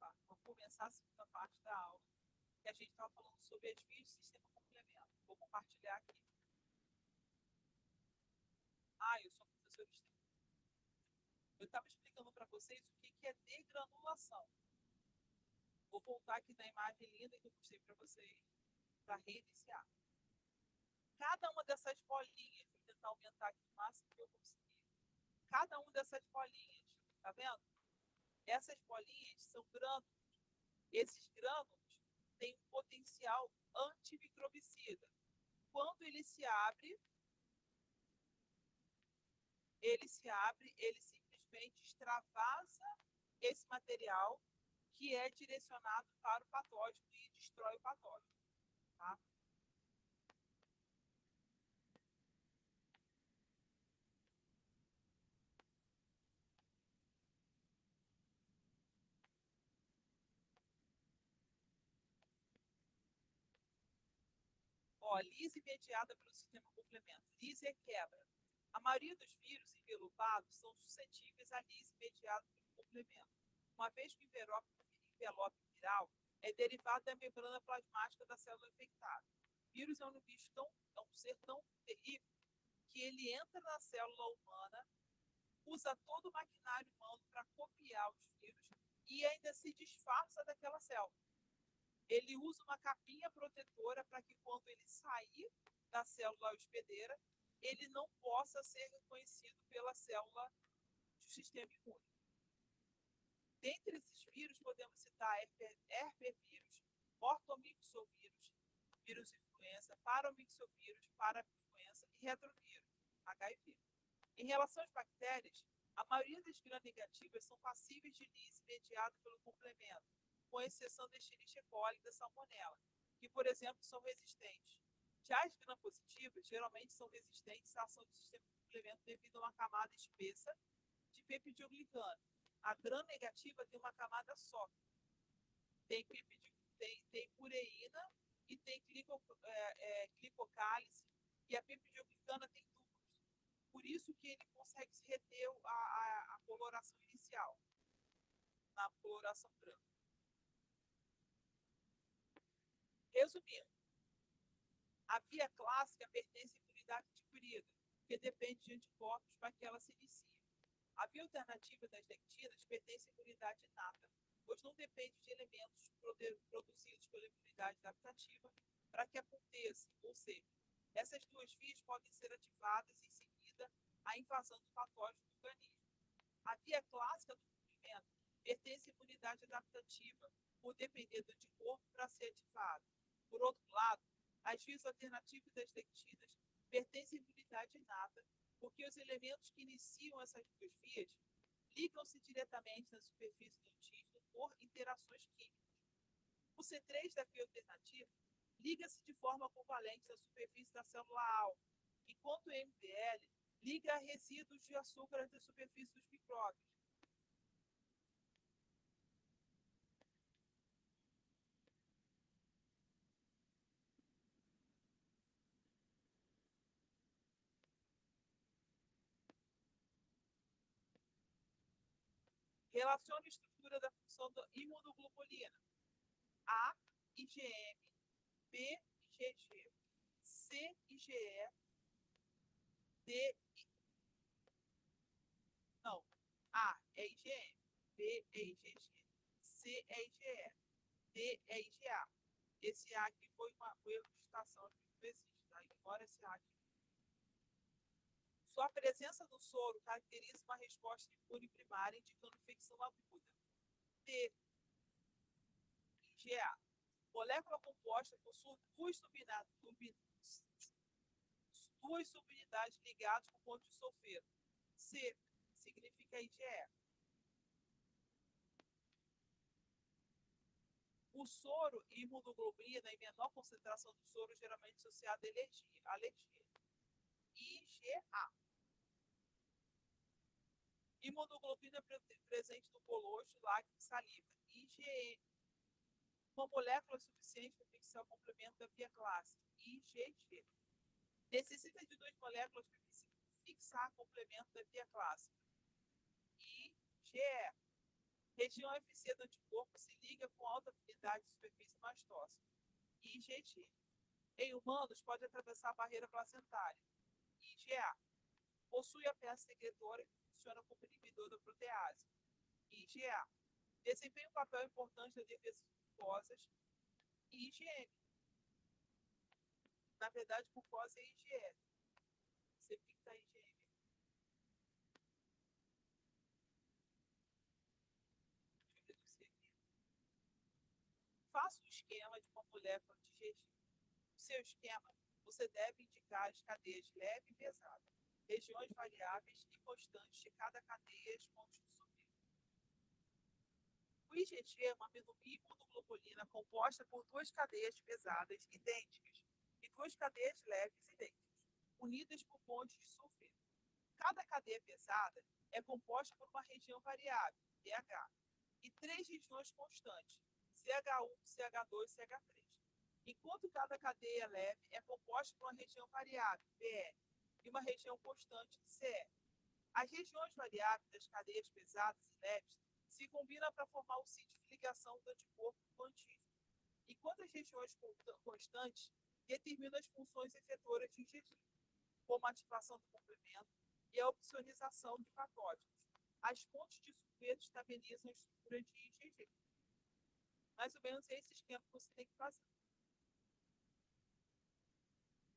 Opa, vamos começar a segunda parte da aula, que a gente estava falando sobre as vias do sistema complemento. Vou compartilhar aqui. Eu sou professora Estela. Eu estava explicando para vocês o que é degranulação. Vou voltar aqui na imagem linda que eu mostrei para vocês, para reiniciar. Cada uma dessas bolinhas, vou tentar aumentar aqui o máximo que eu conseguir. Cada uma dessas bolinhas, tá vendo? Essas bolinhas são grânulos. Esses grânulos têm um potencial antimicrobicida. Quando ele simplesmente extravasa esse material que é direcionado para o patógeno e destrói o patógeno. Tá? Ó, lise mediada pelo sistema complemento. Lise é quebra. A maioria dos vírus envelopados são suscetíveis à lise mediada pelo complemento, uma vez que o envelope viral é derivado da membrana plasmática da célula infectada. O vírus é um ser tão terrível que ele entra na célula humana, usa todo o maquinário humano para copiar os vírus e ainda se disfarça daquela célula. Ele usa uma capinha protetora para que quando ele sair da célula hospedeira, ele não possa ser reconhecido pela célula do sistema imune. Dentre esses vírus, podemos citar herpevírus, ortomixovírus, vírus influenza, paramixovírus, parainfluenza e retrovírus, HIV. Em relação às bactérias, a maioria das gram-negativas são passíveis de lise mediada pelo complemento, com exceção da Escherichia coli e da Salmonella, que, por exemplo, são resistentes. Já as gram-positivas geralmente são resistentes à ação do sistema de complemento devido a uma camada espessa de peptidoglicano. A gram-negativa tem uma camada só. Tem pureína e tem glicocálise, e a peptidoglicana tem duplos. Por isso que ele consegue reter a coloração inicial, na coloração branca. Resumindo, a via clássica pertence à imunidade adquirida, que depende de anticorpos para que ela se inicie. A via alternativa das lectinas pertence à imunidade inata, pois não depende de elementos produzidos pela imunidade adaptativa para que aconteça, ou seja, essas duas vias podem ser ativadas em seguida à invasão do patógeno no organismo. A via clássica do comprimento pertence à imunidade adaptativa, por depender do anticorpo para ser ativada. Por outro lado, as vias alternativas das lectinas pertencem à imunidade inata, porque os elementos que iniciam essas duas vias ligam-se diretamente na superfície do intestino por interações químicas. O C3 da via alternativa liga-se de forma covalente na superfície da célula-alvo, enquanto o MBL liga a resíduos de açúcar na superfície dos micróbios. Relaciona a estrutura da função da imunoglobulina. A, IgM, B, IgG, C, IgE, D, não, A é IgM, B é IgG, C é IgE, D é IgA. Esse A aqui foi um erro de citação, não existe, tá? Ignora esse A aqui. Sua presença no soro caracteriza uma resposta imune primária, indicando infecção aguda. D, IgA. Molécula composta possui duas subunidades ligadas com ponto de sulfeto. C significa IgE. O soro e imunoglobulina em menor concentração do soro geralmente associada à alergia. IgA. Imunoglobulina presente no colostro, lácteo e saliva. IgE. Uma molécula suficiente para fixar o complemento da via clássica. IgG. Necessita de duas moléculas para fixar o complemento da via clássica. IgE. Região FC do anticorpo se liga com alta afinidade de superfície mastócita. IgG. Em humanos, pode atravessar a barreira placentária. IgA. Possui a peça secretora que funciona como inibidor da protease. IgA. Desempenha um papel importante na defesa de mucosas. IgM. Na verdade, mucosa é IgE. Você pinta IgM. Faça um esquema de uma molécula de GG. No seu esquema, você deve indicar as cadeias leve e pesada, regiões variáveis e constantes de cada cadeia e os pontos de sulfito. O IgG é uma imunoglobulina composta por duas cadeias pesadas idênticas e duas cadeias leves idênticas, unidas por pontes de sulfito. Cada cadeia pesada é composta por uma região variável, pH, e três regiões constantes, CH1, CH2 e CH3. Enquanto cada cadeia leve é composta por uma região variável, BR, e uma região constante, CE. As regiões variáveis das cadeias pesadas e leves se combinam para formar o sítio de ligação do anticorpo com o antígeno, enquanto as regiões constantes determinam as funções efetoras de IgG, como a ativação do complemento e a opsonização de patógenos. As pontes de sulfeto estabilizam a estrutura de IgG. Mais ou menos esse esquema que você tem que fazer.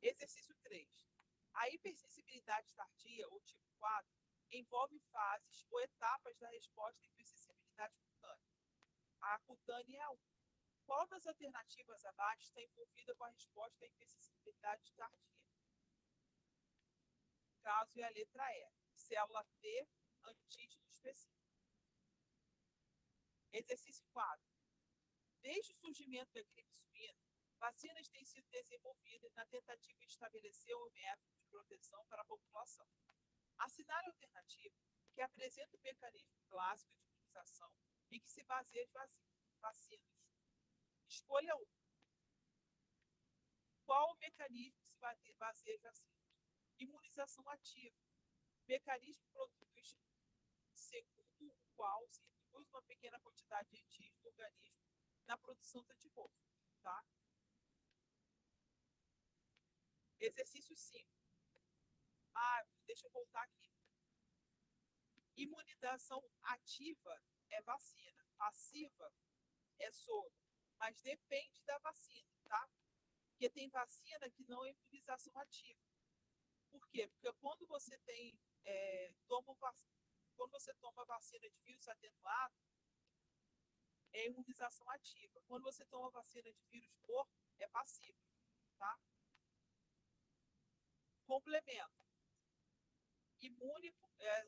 Exercício 3. A hipersensibilidade tardia, ou tipo 4, envolve fases ou etapas da resposta à hipersensibilidade cutânea. A cutânea é a 1. Qual das alternativas abaixo está envolvida com a resposta à hipersensibilidade tardia? O caso é a letra E. Célula T, antígeno específico. Exercício 4. Desde o surgimento da gripe suína, vacinas têm sido desenvolvidas na tentativa de estabelecer um método de proteção para a população. Assinale a alternativa que apresenta o mecanismo clássico de imunização e que se baseia em vacinas. Escolha 1. Qual o mecanismo que se baseia em vacinas? Imunização ativa. O mecanismo produz, segundo o qual se induz uma pequena quantidade de antígeno do organismo na produção de anticorpos. Tá? Exercício 5. Deixa eu voltar aqui. Imunização ativa é vacina, passiva é soro, mas depende da vacina, tá? Porque tem vacina que não é imunização ativa. Por quê? Porque quando você toma vacina de vírus atenuado, é imunização ativa. Quando você toma vacina de vírus morto, é passiva, tá? Complemento.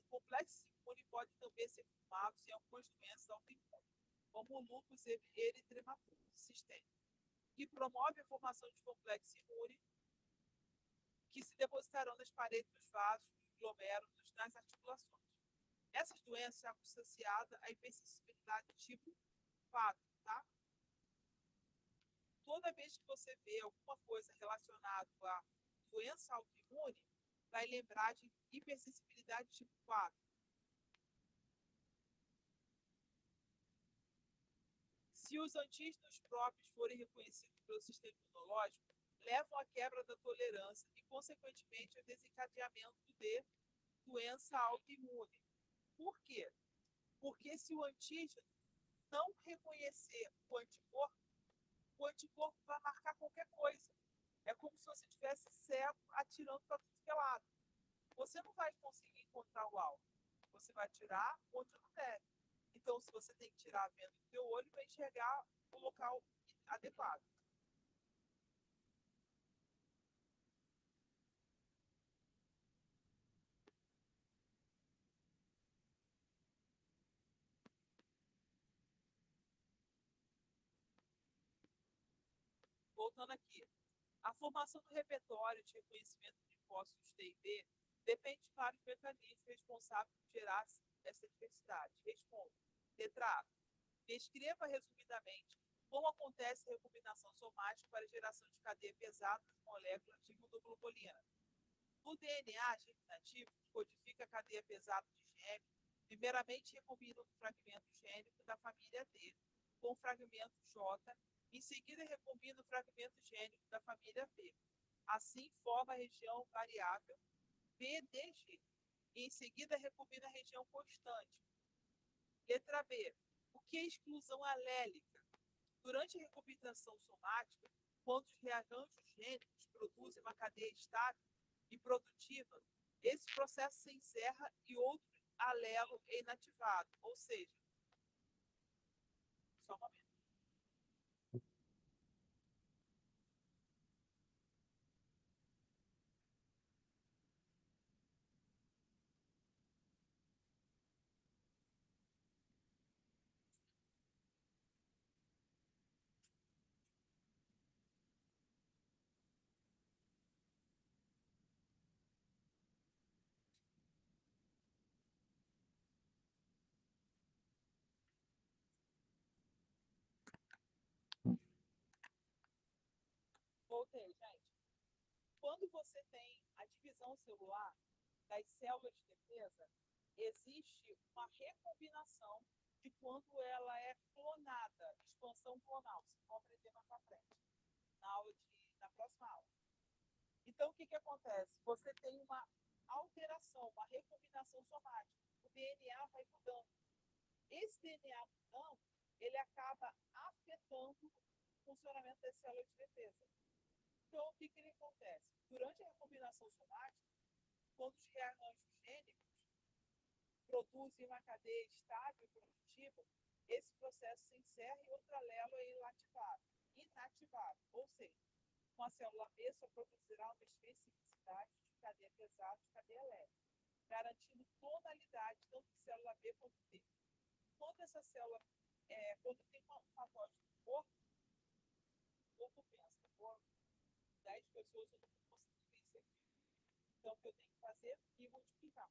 Complexo imune pode também ser formado em algumas doenças autoimunes, como o lúpus eritematoso sistêmico, que promove a formação de complexo imune que se depositarão nas paredes dos vasos, dos glomérulos, nas articulações. Essas doenças são associadas à hipersensibilidade tipo 4, tá? Toda vez que você vê alguma coisa relacionada à doença autoimune, vai lembrar de hipersensibilidade tipo 4. Se os antígenos próprios forem reconhecidos pelo sistema imunológico, levam à quebra da tolerância e, consequentemente, ao desencadeamento de doença autoimune. Por quê? Porque se o antígeno não reconhecer o anticorpo vai marcar qualquer coisa. É como se você estivesse cego atirando para tudo que é lado. Você não vai conseguir encontrar o alvo. Você vai atirar onde não deve. Então, se você tem que tirar vendo o seu olho, vai enxergar o local adequado. Voltando aqui. A formação do repertório de reconhecimento de linfócitos T e B depende de vários mecanismos responsáveis por gerar essa diversidade. Responda. Letra A. Descreva resumidamente como acontece a recombinação somática para a geração de cadeia pesada das moléculas de imunoglobulina. No DNA germinativo, que codifica a cadeia pesada de IgM, Primeiramente, recombina o fragmento gênico da família D com o fragmento J. Em seguida, recombina o fragmento gênico da família V. Assim, forma a região variável PDG. E, em seguida, recombina a região constante. Letra B. O que é exclusão alélica? Durante a recombinação somática, quando os rearranjos gênicos produzem uma cadeia estável e produtiva, esse processo se encerra e outro alelo é inativado. Ou seja, só um momento. Voltei, gente. Quando você tem a divisão celular das células de defesa, existe uma recombinação de quando ela é clonada, expansão clonal. Vocês vão aprender mais para frente, na próxima aula. Então, o que, que acontece? Você tem uma alteração, uma recombinação somática. O DNA vai mudando. Esse DNA mudando, ele acaba afetando o funcionamento das células de defesa. Então, o que, que ele acontece? Durante a recombinação somática, quando os rearranjos gênicos produzem uma cadeia estável e produtiva, esse processo se encerra e outro alelo é inativado. Ou seja, uma célula B só produzirá uma especificidade de cadeia pesada e cadeia leve, garantindo tonalidade tanto de célula B quanto T. Quando essa célula, quando tem uma patógeno no corpo, o corpo pensa, pô, 10 pessoas eu não vou conseguir vencer aqui. Então, o que eu tenho que fazer? E multiplicar.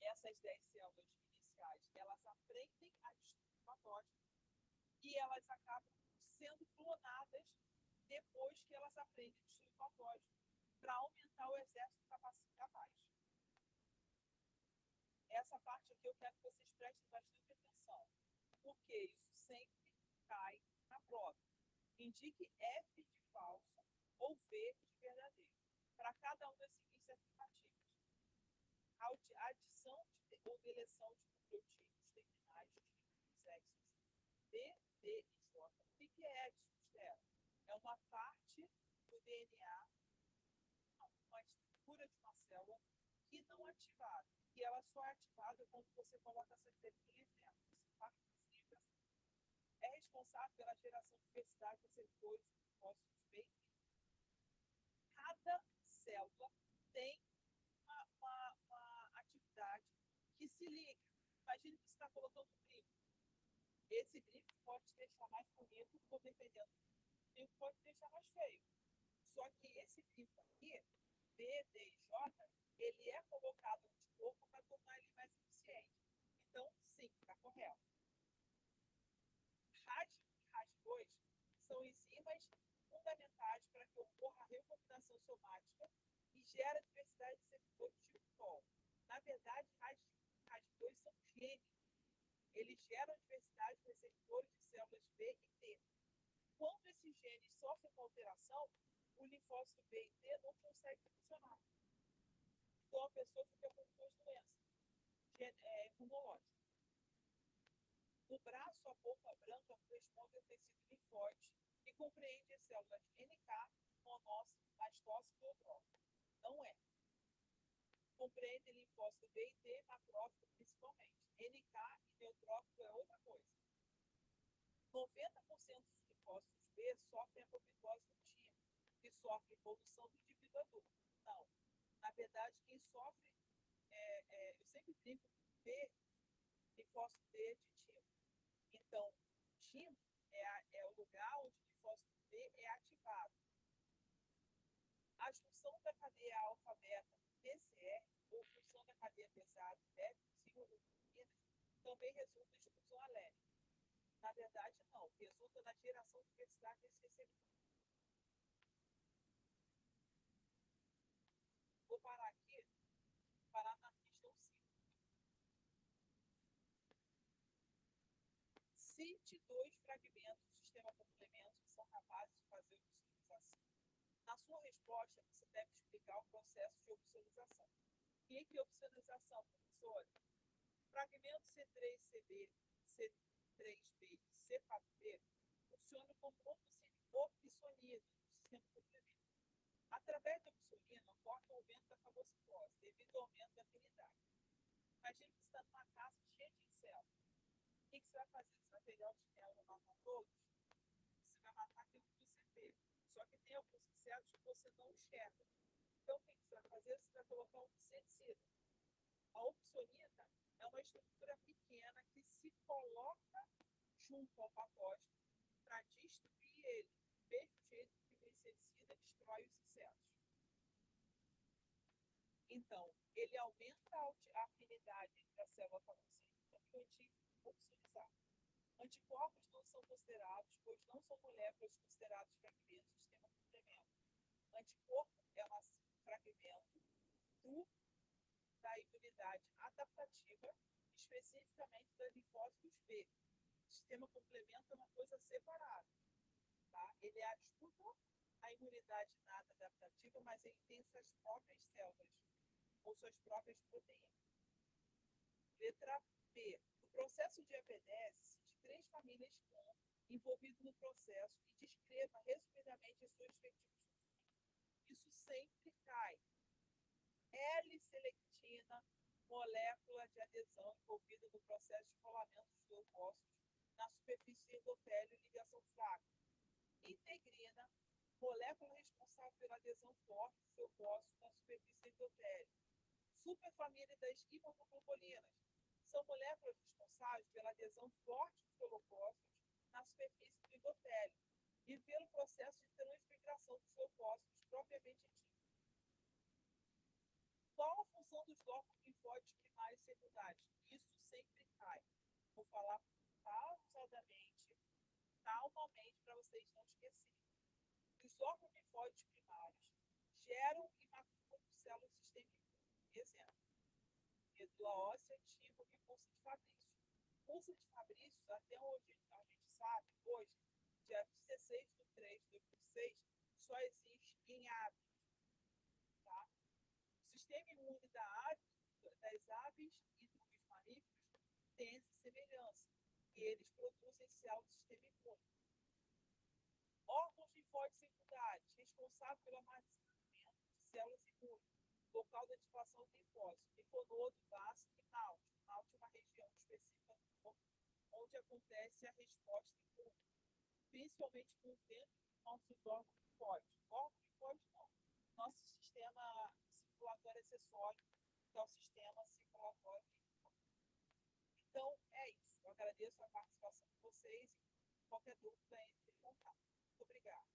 Essas 10 células iniciais, elas aprendem a destruir o patógeno e elas acabam sendo clonadas depois que elas aprendem a destruir o patógeno para aumentar o exército capaz. Essa parte aqui eu quero que vocês prestem bastante atenção, porque isso sempre cai na prova. Indique F de falso ou V de verdadeiro para cada uma das seguintes afirmativas. A adição ou deleção de nucleotídeos terminais dos sexos B, D e J. O que é adição dela? É uma parte do DNA, uma estrutura de uma célula que não é ativada, que ela só é ativada quando você coloca essas letrinhas dentro. Você participa. É responsável pela geração de diversidade de receptores e linfócitos B e T. Cada célula tem uma atividade que se liga. Imagine que você está colocando um brinco. Esse brinco pode te deixar mais bonito, ou dependendo do brinco, pode te deixar mais feio. Só que esse brinco aqui, B, D e J, ele é colocado no corpo para tornar ele mais eficiente. Então, sim, está correto. RAS e RAS2 são enzimas fundamentais para que ocorra a recombinação somática e gera diversidade de receptores de pol. Na verdade, RAS2 são genes. Eles geram diversidade de receptores de células B e T. Quando esses genes sofrem uma alteração, o linfócito B e T não consegue funcionar. Então, a pessoa fica com duas doenças imunológicas. No braço, a polpa branca corresponde ao tecido linfóide e compreende as células NK, monócito, mastócito e neutrófilo. Não é. Compreende linfócito B e T, macrófago principalmente. NK e neutrófilo é outra coisa. 90% dos linfócitos B sofrem apoptose do timo, que sofre evolução do indivíduo adulto. Não. Na verdade, quem sofre, eu sempre brinco com B, linfócito B de timo. Então, timo é o lugar onde o linfócito B é ativado. A junção da cadeia alfa-beta PCR ou junção da cadeia pesada beta-cicloglutaminas também resulta em exclusão alérgica. Na verdade, não. Resulta na geração de diversidade desse receptor. Vou parar aqui. parar na pista ou 5. Cite 2 fragmentos do sistema complemento que são capazes de fazer opsonização. Na sua resposta, você deve explicar o processo de opsonização. O que é opsonização, professora? Fragmento C3CB, C3B e C4B funcionam como opsonidas no sistema complemento. Através da opsonina, ocorre o aumento da fagocitose, devido ao aumento da afinidade. Imagine que você está numa casa cheia de insetos. O que você vai fazer? Você vai pegar o chinelo e matar todos? Você vai matar aquilo que você vê. Só que tem alguns insetos que você não enxerga. Então, o que você vai fazer? Você vai colocar um inseticida. A opsonina é uma estrutura pequena que se coloca junto ao patógeno para destruir ele, do mesmo jeito que o inseticida destrói os insetos. Então, ele aumenta a afinidade entre a célula fagocítica e o anti-opsonizado. Anticorpos não são considerados, pois não são moléculas consideradas fragmentos do sistema complemento. Anticorpo é um fragmento da imunidade adaptativa, especificamente dos linfócitos B. O sistema complemento é uma coisa separada. Tá? Ele ajuda a imunidade inata adaptativa, mas ele tem suas próprias células, ou suas próprias proteínas. Letra B. No processo de EPDS, cite 3 famílias envolvidas no processo e descreva resumidamente as suas respectivas funções. Isso sempre cai. L-selectina, molécula de adesão envolvida no processo de rolamento dos leucócitos na superfície endotélio e ligação fraca. Integrina, molécula responsável pela adesão forte dos leucócitos na superfície endotélio. Superfamília das imunoglobulinas. São moléculas responsáveis pela adesão forte dos leucócitos na superfície do endotélio e pelo processo de transmigração dos leucócitos propriamente dito. Qual a função dos glóbulos linfóides primários e secundários? Isso sempre cai. Vou falar pausadamente, calmamente, para vocês não esquecerem. Os glóbulos linfóides primários geram e maturam células do sistema imune. Exemplo: medula óssea, tímpano e pulso de Fabrício. Pulso de Fabrício, até onde a gente sabe, hoje, dia 16 de 3 de 2006, só existe em aves. Tá? O sistema imune das aves e dos mamíferos tem essa semelhança. E eles produzem células do sistema imune. Órgãos linfóides secundários, responsáveis pelo armazenamento de células imunes, local de ativação do linfócito, linfonodo, vaso e náutico. Náutico é uma região específica do corpo onde acontece a resposta imune, principalmente por dentro dos nossos órgãos linfóides. Órgãos linfóides não. Nosso sistema circulatório acessório, que é o sistema circulatório linfóide. Então, é isso. Eu agradeço a participação de vocês e qualquer dúvida, entre em contato. Muito obrigada.